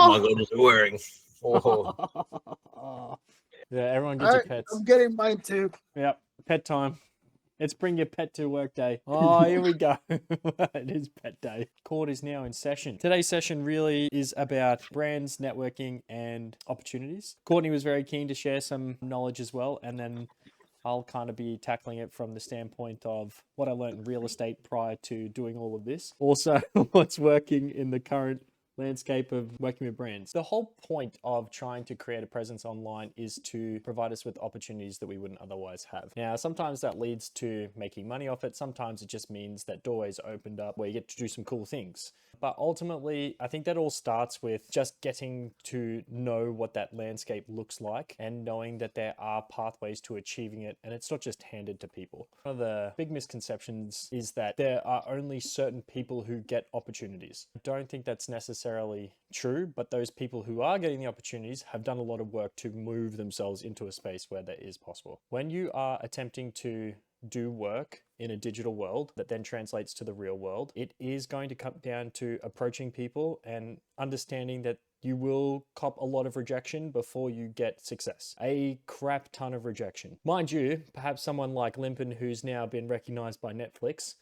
my God, is it wearing? Oh. Yeah, everyone gets All your right, pets. I'm getting mine too. Yep, pet time. It's bring your pet to work day. Oh, here we go. It is pet day. Court is now in session. Today's session really is about brands, networking, and opportunities. Courtney was very keen to share some knowledge as well, and then I'll kind of be tackling it from the standpoint of what I learned in real estate prior to doing all of this. Also, what's working in the current landscape of working with brands. The whole point of trying to create a presence online is to provide us with opportunities that we wouldn't otherwise have. Now, sometimes that leads to making money off it. Sometimes it just means that doorways opened up where you get to do some cool things. But ultimately, I think that all starts with just getting to know what that landscape looks like and knowing that there are pathways to achieving it, and it's not just handed to people. One of the big misconceptions is that there are only certain people who get opportunities. I don't think that's necessarily true, but those people who are getting the opportunities have done a lot of work to move themselves into a space where that is possible. When you are attempting to do work in a digital world that then translates to the real world, it is going to come down to approaching people and understanding that you will cop a lot of rejection before you get success. A crap ton of rejection. Mind you, perhaps someone like Limpin, who's now been recognized by Netflix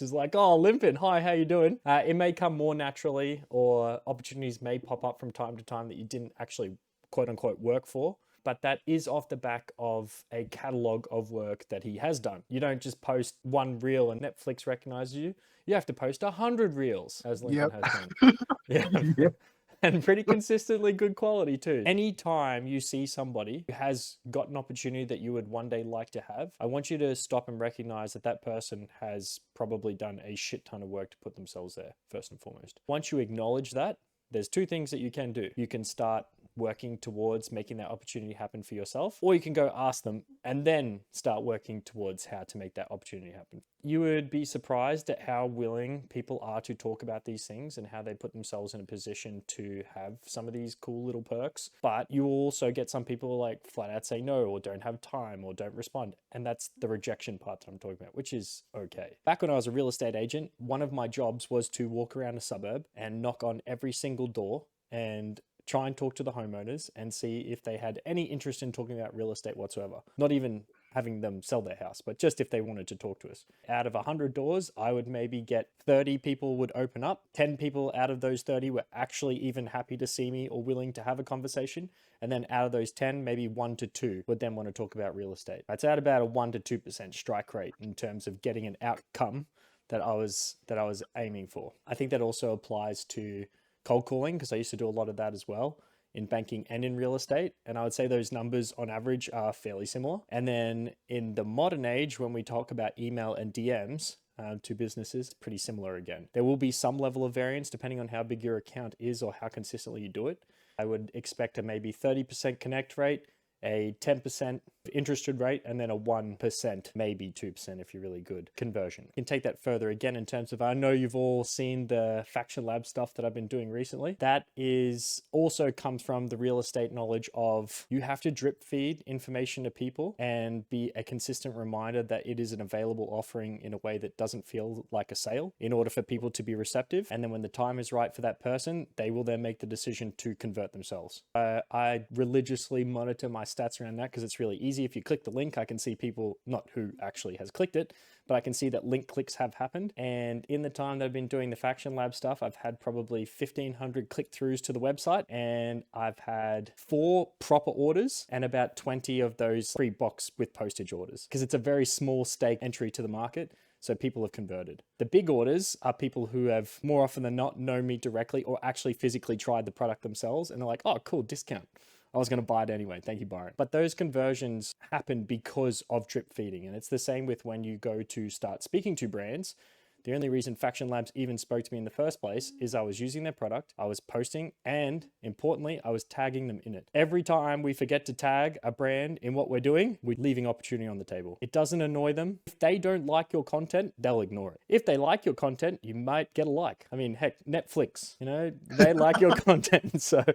is like, oh, Limpin, hi, how you doing? It may come more naturally, or opportunities may pop up from time to time that you didn't actually quote unquote work for. But that is off the back of a catalog of work that he has done. You don't just post one reel and Netflix recognizes you. You have to post 100 reels, as Lincoln has done. Yeah. Yep. And pretty consistently good quality too. Anytime you see somebody who has got an opportunity that you would one day like to have, I want you to stop and recognize that that person has probably done a shit ton of work to put themselves there, first and foremost. Once you acknowledge that, there's two things that you can do. You can start working towards making that opportunity happen for yourself, or you can go ask them and then start working towards how to make that opportunity happen. You would be surprised at how willing people are to talk about these things and how they put themselves in a position to have some of these cool little perks. But you will also get some people like flat out say no, or don't have time, or don't respond. And that's the rejection part that I'm talking about, which is okay. Back when I was a real estate agent, one of my jobs was to walk around a suburb and knock on every single door and try and talk to the homeowners and see if they had any interest in talking about real estate whatsoever. Not even having them sell their house, but just if they wanted to talk to us. Out of 100 doors, I would maybe get 30 people would open up. 10 people out of those 30 were actually even happy to see me or willing to have a conversation. And then out of those 10, maybe 1 to 2 would then want to talk about real estate. That's at about a 1 to 2% strike rate in terms of getting an outcome that I was aiming for. I think that also applies to cold calling, because I used to do a lot of that as well in banking and in real estate. And I would say those numbers on average are fairly similar. And then in the modern age, when we talk about email and DMs to businesses, pretty similar again. There will be some level of variance depending on how big your account is or how consistently you do it. I would expect a maybe 30% connect rate, a 10% interested rate, and then a 1%, maybe 2% if you're really good, conversion. You can take that further again in terms of, I know you've all seen the Faction Lab stuff that I've been doing recently. That is also comes from the real estate knowledge of you have to drip feed information to people and be a consistent reminder that it is an available offering in a way that doesn't feel like a sale in order for people to be receptive. And then when the time is right for that person, they will then make the decision to convert themselves. I religiously monitor my stats around that because it's really easy. If you click the link, I can see people, not who actually has clicked it, but I can see that link clicks have happened. And in the time that I've been doing the Faction Lab stuff, I've had probably 1,500 click-throughs to the website, and I've had 4 proper orders and about 20 of those free box with postage orders, because it's a very small stake entry to the market. So people have converted. The big orders are people who have more often than not known me directly or actually physically tried the product themselves, and they're like, oh, cool, discount. I was going to buy it anyway. Thank you, Byron. But those conversions happen because of drip feeding. And it's the same with when you go to start speaking to brands. The only reason Faction Labs even spoke to me in the first place is I was using their product, I was posting, and importantly, I was tagging them in it. Every time we forget to tag a brand in what we're doing, we're leaving opportunity on the table. It doesn't annoy them. If they don't like your content, they'll ignore it. If they like your content, you might get a like. I mean, heck, Netflix, they like your content. So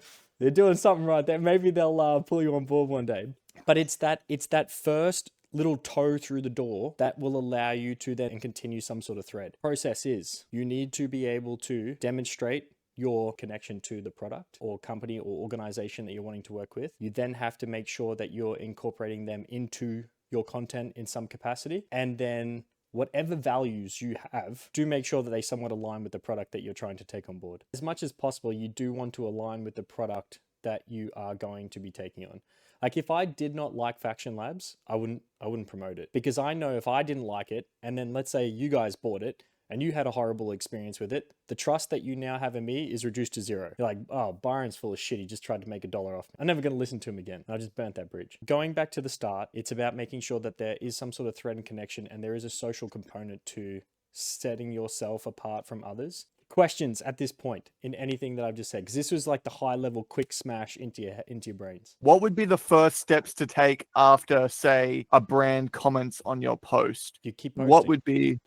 they're doing something right there. Maybe they'll pull you on board one day. But it's that first little toe through the door that will allow you to then continue some sort of thread. Process is you need to be able to demonstrate your connection to the product or company or organization that you're wanting to work with. You then have to make sure that you're incorporating them into your content in some capacity. And then whatever values you have, do make sure that they somewhat align with the product that you're trying to take on board. As much as possible, you do want to align with the product that you are going to be taking on. Like if I did not like Faction Labs, I wouldn't promote it, because I know if I didn't like it and then let's say you guys bought it and you had a horrible experience with it, the trust that you now have in me is reduced to zero. You're like, oh, Byron's full of shit. He just tried to make $1 off me. I'm never going to listen to him again. I just burnt that bridge. Going back to the start, it's about making sure that there is some sort of thread and connection and there is a social component to setting yourself apart from others. Questions at this point in anything that I've just said, because this was like the high level quick smash into your brains. What would be the first steps to take after, say, a brand comments on your post? You keep posting. What would be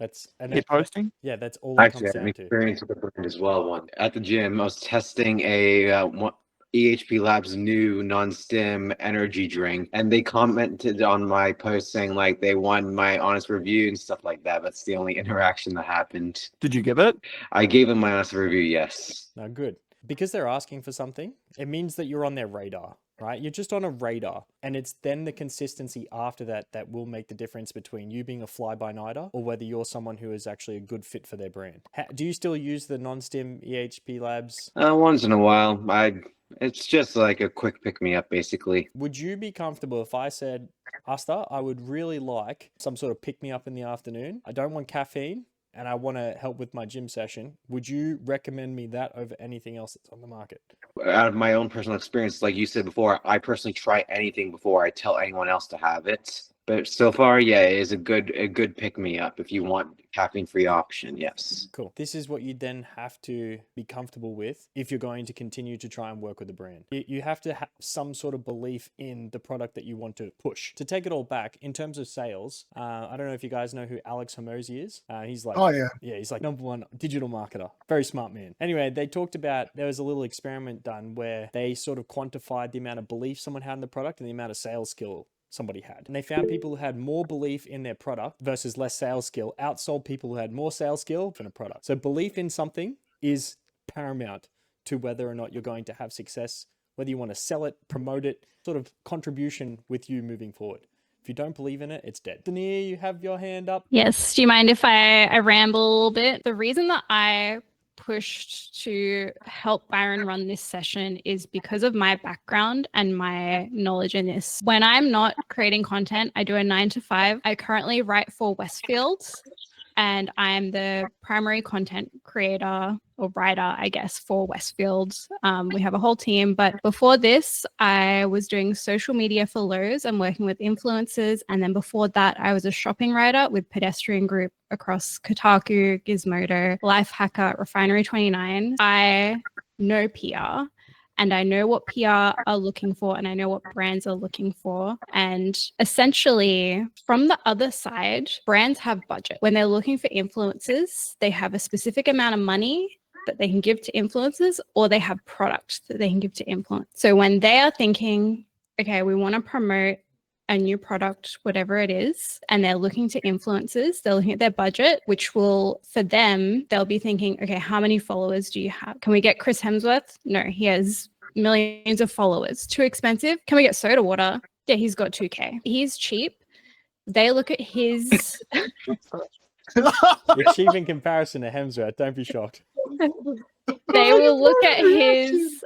keep posting? Yeah, that's all it Actually, comes I had an down to. experience with the brand as well. One at the gym, I was testing a EHP Labs new non-stim energy drink, and they commented on my post saying like they want my honest review and stuff like that. That's the only interaction that happened. Did you give it? I gave them my honest review, yes. No, good. Because they're asking for something, it means that you're on their radar, right? You're just on a radar, and it's then the consistency after that that will make the difference between you being a fly-by-nighter or whether you're someone who is actually a good fit for their brand. Do you still use the non-stim EHP Labs? Once in a while. It's just like a quick pick-me-up, basically. Would you be comfortable if I said, Asta, I would really like some sort of pick-me-up in the afternoon. I don't want caffeine, and I want to help with my gym session. Would you recommend me that over anything else that's on the market? Out of my own personal experience, like you said before, I personally try anything before I tell anyone else to have it. But so far, yeah, it is a good pick-me-up if you want caffeine-free option, yes. Cool. This is what you then have to be comfortable with if you're going to continue to try and work with the brand. You have to have some sort of belief in the product that you want to push. To take it all back, in terms of sales, I don't know if you guys know who Alex Hormozi is. He's like, oh yeah, he's like #1 digital marketer. Very smart man. Anyway, they talked about, there was a little experiment done where they sort of quantified the amount of belief someone had in the product and the amount of sales skill somebody had. And they found people who had more belief in their product versus less sales skill outsold people who had more sales skill in a product. So belief in something is paramount to whether or not you're going to have success, whether you want to sell it, promote it, sort of contribution with you moving forward. If you don't believe in it, it's dead. Dania, you have your hand up. Yes. Do you mind if I ramble a little bit? The reason that I pushed to help Byron run this session is because of my background and my knowledge in this. When I'm not creating content, I do a 9 to 5. I currently write for Westfield, and I'm the primary content creator or writer, I guess, for Westfield. We have a whole team, but before this, I was doing social media for Lowe's and working with influencers. And then before that, I was a shopping writer with Pedestrian Group across Kotaku, Gizmodo, Lifehacker, Refinery 29. I know PR. And I know what PR are looking for, and I know what brands are looking for. And essentially, from the other side, brands have budget. When they're looking for influencers, they have a specific amount of money that they can give to influencers, or they have product that they can give to influencers. So when they are thinking, okay, we want to promote a new product, whatever it is, and they're looking to influencers, they're looking at their budget, which will, for them, they'll be thinking, okay, how many followers do you have? Can we get Chris Hemsworth? No, he has millions of followers. Too expensive? Can we get Soda Water? Yeah, he's got 2K. He's cheap. They look at his... You're cheap in comparison to Hemsworth. Don't be shocked. They will look at his...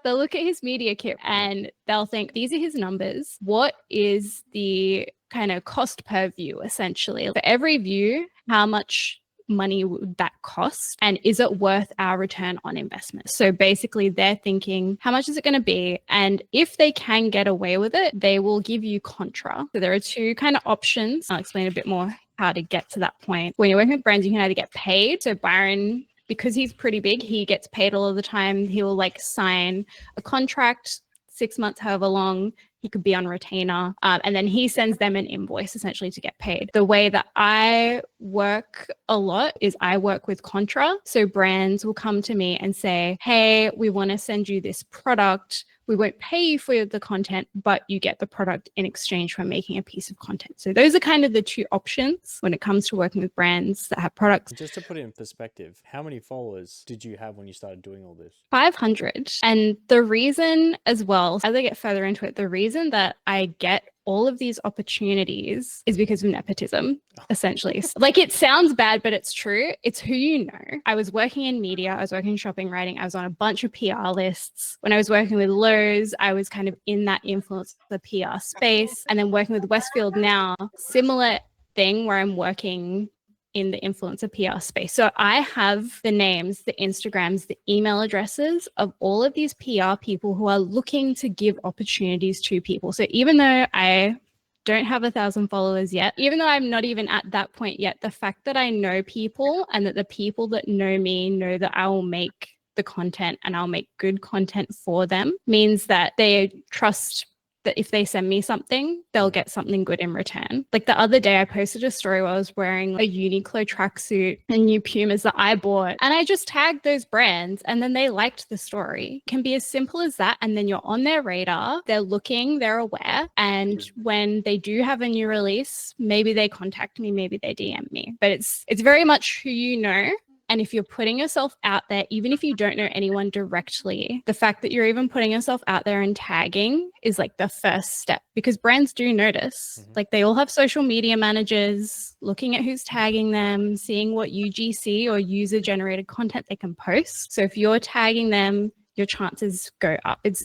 They'll look at his media kit and they'll think, these are his numbers. What is the kind of cost per view, essentially? For every view, how much money would that cost? And is it worth our return on investment? So basically, they're thinking, how much is it going to be? And if they can get away with it, they will give you contra. So there are two kind of options. I'll explain a bit more how to get to that point. When you're working with brands, you can either get paid. So Byron, because he's pretty big, he gets paid all of the time. He will sign a contract, 6 months, however long. He could be on retainer. And then he sends them an invoice essentially to get paid. The way that I work a lot is I work with contra. So brands will come to me and say, hey, we want to send you this product. we won't pay you for the content, but you get the product in exchange for making a piece of content. So those are kind of the two options when it comes to working with brands that have products. Just to put it in perspective, how many followers did you have when you started doing all this? 500. And the reason as well, as I get further into it, the reason that I get all of these opportunities is because of nepotism, essentially. Like, it sounds bad, but it's true. It's who you know. I was working in media, I was working in shopping, writing, I was on a bunch of PR lists. When I was working with Lowe's, I was kind of in that influence, the PR space. And then working with Westfield now, similar thing where I'm working in the influencer PR space. So I have the names, the Instagrams, the email addresses of all of these PR people who are looking to give opportunities to people. So even though I don't have 1,000 followers yet, even though I'm not even at that point yet, the fact that I know people and that the people that know me know that I will make the content and I'll make good content for them means that they trust that if they send me something, they'll get something good in return. Like the other day, I posted a story where I was wearing a Uniqlo tracksuit and new Pumas that I bought. And I just tagged those brands and then they liked the story. It can be as simple as that. And then you're on their radar, they're looking, they're aware. And when they do have a new release, maybe they contact me, maybe they DM me. But it's very much who you know. And if you're putting yourself out there, even if you don't know anyone directly, the fact that you're even putting yourself out there and tagging is like the first step, because brands do notice. Like they all have social media managers looking at who's tagging them, seeing what UGC or user generated content they can post. So if you're tagging them, your chances go up. It's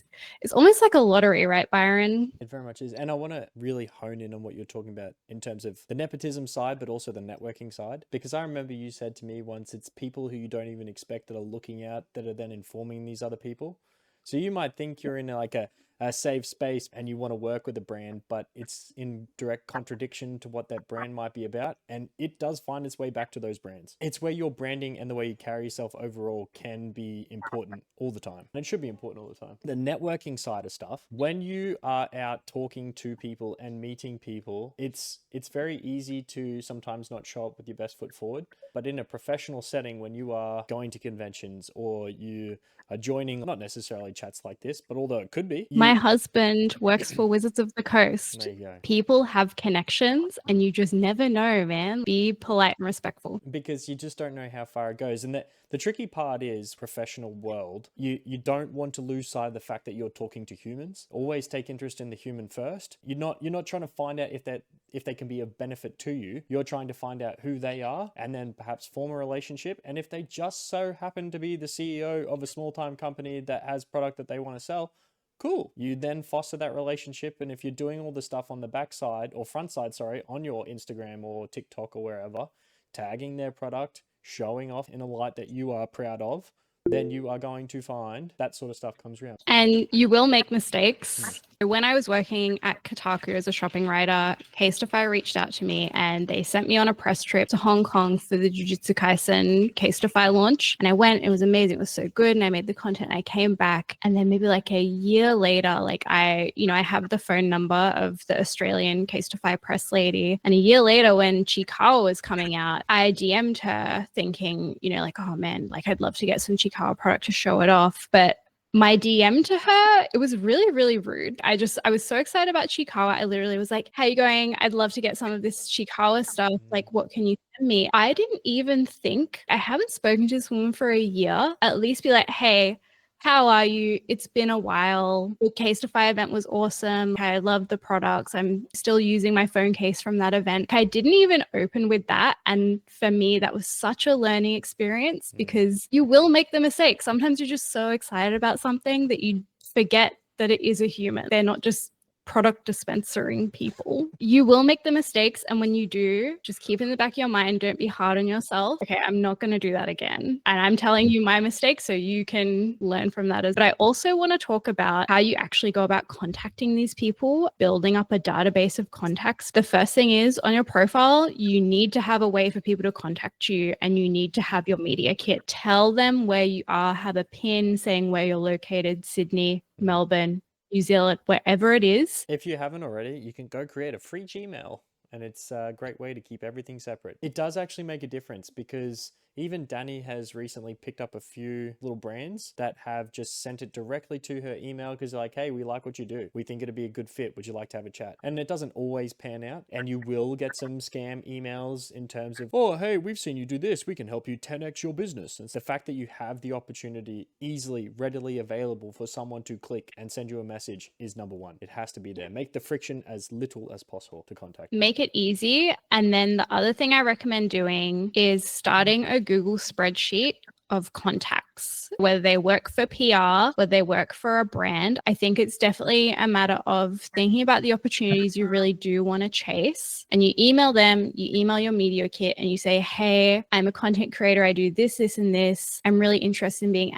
almost like a lottery, right, Byron? It very much is. And I want to really hone in on what you're talking about in terms of the nepotism side, but also the networking side. Because I remember you said to me once, it's people who you don't even expect that are looking out that are then informing these other people. So you might think you're in like a safe space and you want to work with a brand, but it's in direct contradiction to what that brand might be about. And it does find its way back to those brands. It's where your branding and the way you carry yourself overall can be important all the time. And it should be important all the time. The networking side of stuff, when you are out talking to people and meeting people, it's very easy to sometimes not show up with your best foot forward. But in a professional setting, when you are going to conventions or you are joining, not necessarily chats like this, but although it could be. My husband works for Wizards of the Coast. There you go. People have connections and you just never know, man. Be polite and respectful. Because you just don't know how far it goes. And the tricky part is professional world. You don't want to lose sight of the fact that you're talking to humans. Always take interest in the human first. You're not trying to find out if they can be of benefit to you. You're trying to find out who they are and then perhaps form a relationship. And if they just so happen to be the CEO of a small time company that has product that they want to sell, cool. You then foster that relationship. And if you're doing all the stuff on the backside or front side, on your Instagram or TikTok or wherever, tagging their product, showing off in a light that you are proud of, then you are going to find that sort of stuff comes around. And you will make mistakes. When I was working at Kotaku as a shopping writer, Casetify reached out to me and they sent me on a press trip to Hong Kong for the Jujutsu Kaisen Casetify launch. And I went, it was amazing. It was so good. And I made the content. I came back. And then maybe like a year later, like I have the phone number of the Australian Casetify press lady. And a year later when Chiikawa was coming out, I DM'd her thinking, like, oh man, like I'd love to get some Chiikawa product to show it off. But my DM to her, it was really, really rude. I was so excited about Chiikawa. I literally was like, how you going? I'd love to get some of this Chiikawa stuff. Like, what can you send me? I didn't even think, I haven't spoken to this woman for a year. At least be like, hey, how are you? It's been a while. The Casetify event was awesome. I loved the products. I'm still using my phone case from that event. I didn't even open with that. And for me, that was such a learning experience because you will make the mistake. Sometimes you're just so excited about something that you forget that it is a human. They're not just product dispensing people. You will make the mistakes. And when you do, just keep in the back of your mind, don't be hard on yourself. Okay, I'm not going to do that again. And I'm telling you my mistake so you can learn from that. But I also want to talk about how you actually go about contacting these people, building up a database of contacts. The first thing is on your profile, you need to have a way for people to contact you and you need to have your media kit. Tell them where you are, have a pin saying where you're located, Sydney, Melbourne, New Zealand, wherever it is. If you haven't already, you can go create a free Gmail and it's a great way to keep everything separate. It does actually make a difference because even Danny has recently picked up a few little brands that have just sent it directly to her email because they're like, hey, we like what you do. We think it'd be a good fit. Would you like to have a chat? And it doesn't always pan out. And you will get some scam emails in terms of, oh, hey, we've seen you do this. We can help you 10x your business. And it's the fact that you have the opportunity easily, readily available for someone to click and send you a message is number one. It has to be there. Make the friction as little as possible to contact. Make it easy. And then the other thing I recommend doing is starting a Google spreadsheet of contacts, whether they work for PR, whether they work for a brand. I think it's definitely a matter of thinking about the opportunities you really do want to chase. And you email them, you email your media kit and you say, hey, I'm a content creator. I do this, this, and this. I'm really interested in being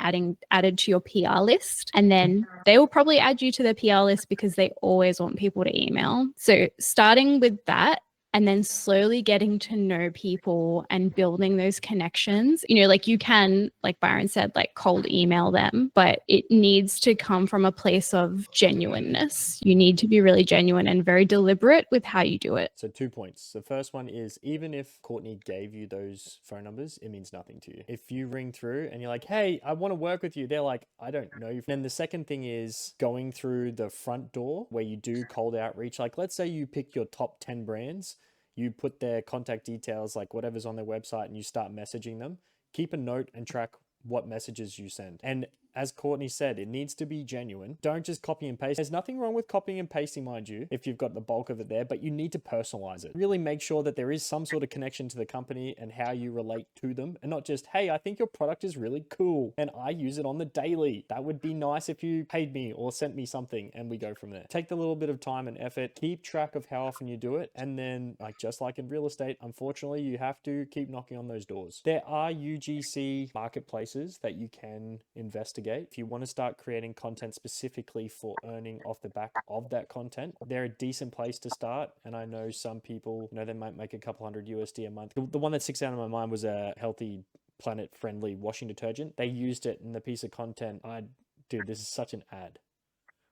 added to your PR list. And then they will probably add you to their PR list because they always want people to email. So starting with that, and then slowly getting to know people and building those connections. You know, like you can, like Byron said, like cold email them, but it needs to come from a place of genuineness. You need to be really genuine and very deliberate with how you do it. So 2 points. The first one is, even if Courtney gave you those phone numbers, it means nothing to you. If you ring through and you're like, hey, I want to work with you, they're like, I don't know you. And the second thing is going through the front door where you do cold outreach. Like, let's say you pick your top 10 brands, you put their contact details, like whatever's on their website, and you start messaging them. Keep a note and track what messages you send. And as Courtney said, it needs to be genuine. Don't just copy and paste. There's nothing wrong with copying and pasting, mind you, if you've got the bulk of it there, but you need to personalize it. Really make sure that there is some sort of connection to the company and how you relate to them, and not just, hey, I think your product is really cool and I use it on the daily. That would be nice if you paid me or sent me something, and we go from there. Take the little bit of time and effort, keep track of how often you do it, and then, like just like in real estate, unfortunately, you have to keep knocking on those doors. There are UGC marketplaces that you can investigate. If you want to start creating content specifically for earning off the back of that content, they're a decent place to start. And I know some people, you know, they might make a couple hundred USD a month. The one that sticks out in my mind was a Healthy Planet friendly washing detergent. They used it in the piece of content. Dude, this is such an ad.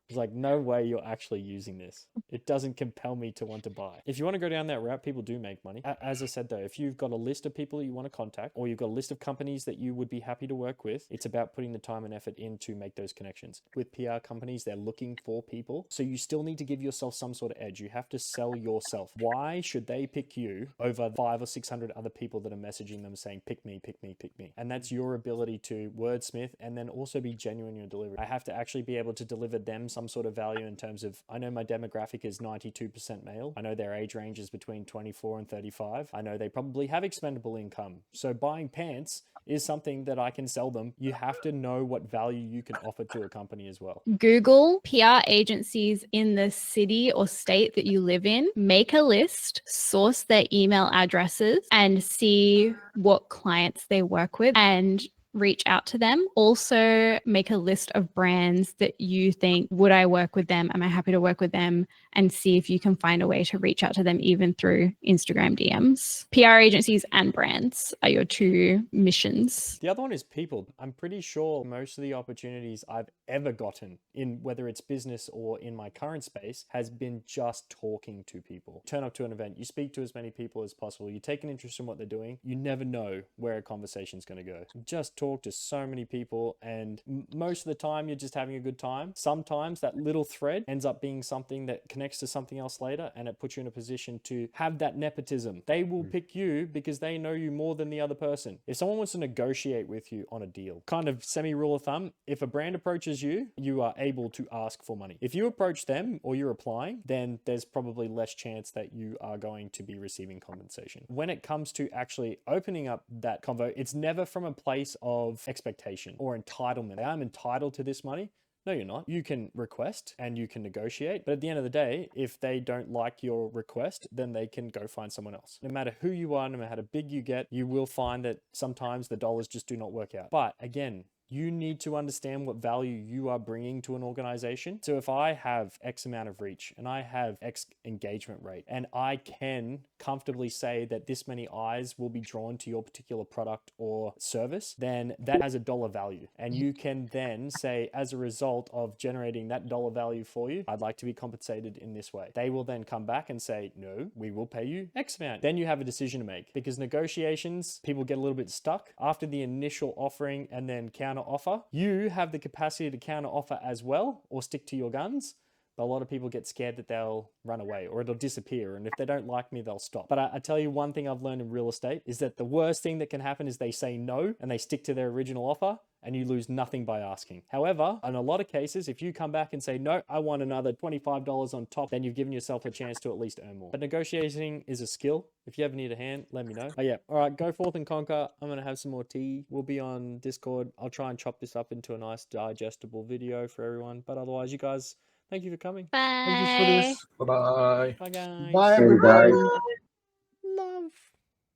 It's like, no way you're actually using this. It doesn't compel me to want to buy. If you want to go down that route, people do make money. As I said though, if you've got a list of people you want to contact, or you've got a list of companies that you would be happy to work with, it's about putting the time and effort in to make those connections. With PR companies, they're looking for people. So you still need to give yourself some sort of edge. You have to sell yourself. Why should they pick you over 500 or 600 other people that are messaging them saying, pick me, pick me, pick me? And that's your ability to wordsmith and then also be genuine in your delivery. I have to actually be able to deliver them some sort of value in terms of, I know my demographic is 92% male. I know their age range is between 24 and 35. I know they probably have expendable income. So buying pants is something that I can sell them. You have to know what value you can offer to a company as well. Google PR agencies in the city or state that you live in, make a list, source their email addresses, and see what clients they work with and reach out to them. Also make a list of brands that you think, would I work with them? Am I happy to work with them? And see if you can find a way to reach out to them even through Instagram DMs. PR agencies and brands are your two missions. The other one is people. I'm pretty sure most of the opportunities I've ever gotten in, whether it's business or in my current space, has been just talking to people. Turn up to an event, you speak to as many people as possible, you take an interest in what they're doing, you never know where a conversation's going to go. Just talk to so many people, and most of the time you're just having a good time. Sometimes that little thread ends up being something that connects to something else later, and it puts you in a position to have that nepotism. They will pick you because they know you more than the other person. If someone wants to negotiate with you on a deal, kind of semi rule of thumb, if a brand approaches you, you are able to ask for money. If you approach them or you're applying, then there's probably less chance that you are going to be receiving compensation. When it comes to actually opening up that convo, it's never from a place of expectation or entitlement. I'm entitled to this money. No, you're not. You can request and you can negotiate, but at the end of the day, if they don't like your request, then they can go find someone else. No matter who you are, no matter how big you get, you will find that sometimes the dollars just do not work out. But again, you need to understand what value you are bringing to an organization. So if I have X amount of reach and I have X engagement rate, and I can comfortably say that this many eyes will be drawn to your particular product or service, then that has a dollar value. And you can then say, as a result of generating that dollar value for you, I'd like to be compensated in this way. They will then come back and say, no, we will pay you X amount. Then you have a decision to make, because negotiations, people get a little bit stuck after the initial offering and then counter offer. You have the capacity to counter offer as well, or stick to your guns. But a lot of people get scared that they'll run away or it'll disappear. And if they don't like me, they'll stop. But I tell you one thing I've learned in real estate is that the worst thing that can happen is they say no and they stick to their original offer, and you lose nothing by asking. However, in a lot of cases, if you come back and say, no, I want another $25 on top, then you've given yourself a chance to at least earn more. But negotiating is a skill. If you ever need a hand, let me know. But yeah, all right, go forth and conquer. I'm going to have some more tea. We'll be on Discord. I'll try and chop this up into a nice digestible video for everyone. But otherwise, you guys, thank you for coming. Bye. Thank you for this. Bye-bye. Bye, guys. Bye, Everybody. everybody.